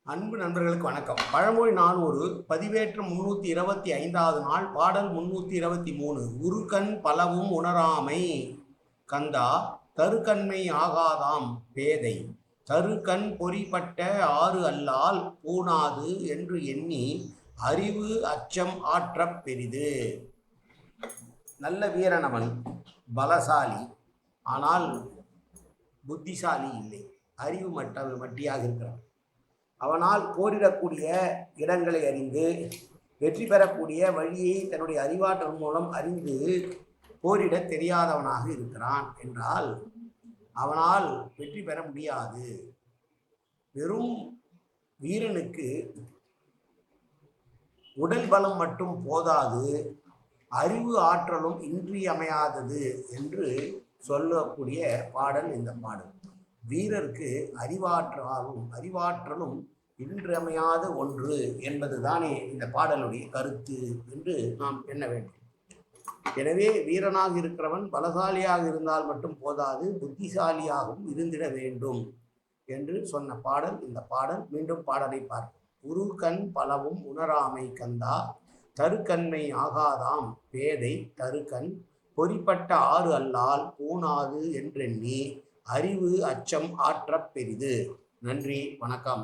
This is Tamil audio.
அன்பு நண்பர்களுக்கு வணக்கம். பழமொழி 400 பதிவேற்றம் 325வது நாள் பாடல் 323. உருக்கண் பலவும் உணராமை கந்தா தருக்கண்மை ஆகாதாம் பேதை தருக்கண் பொறிப்பட்ட ஆறு அல்லால் பூணாது என்று எண்ணி அறிவு அச்சம் ஆற்றப் பெரிது. நல்ல வீரனவன், பலசாலி, ஆனால் புத்திசாலி இல்லை, அறிவு மட்டியாக இருக்கிறான். அவனால் போரிடக்கூடிய இடங்களை அறிந்து வெற்றி பெறக்கூடிய வழியை தன்னுடைய அறிவாற்றல் மூலம் அறிந்து போரிட தெரியாதவனாக இருக்கிறான் என்றால் அவனால் வெற்றி பெற முடியாது. வெறும் வீரனுக்கு உடல் பலம் மட்டும் போதாது, அறிவு ஆற்றலும் இன்றியமையாதது என்று சொல்லக்கூடிய பாடல் இந்த பாடல். வீரருக்கு அறிவாற்றலும் இன்றியமையாத ஒன்று என்பதுதானே இந்த பாடலுடைய கருத்து என்று நாம் எண்ண வேண்டும். எனவே வீரனாக இருக்கிறவன் பலசாலியாக இருந்தால் மட்டும் போதாது, புத்திசாலியாகவும் இருந்திட வேண்டும் என்று சொன்ன பாடல் இந்த பாடல். மீண்டும் பாடலை பார்ப்போம். உருக்கண் பலவும் உணராமை கந்தா தருக்கண்மை ஆகாதாம் பேதை தருக்கண் பொறிப்பட்ட ஆறு அல்லால் பூணாது என்றெண்ணி அறிவு அச்சம் ஆற்றப் பெரிது. நன்றி, வணக்கம்.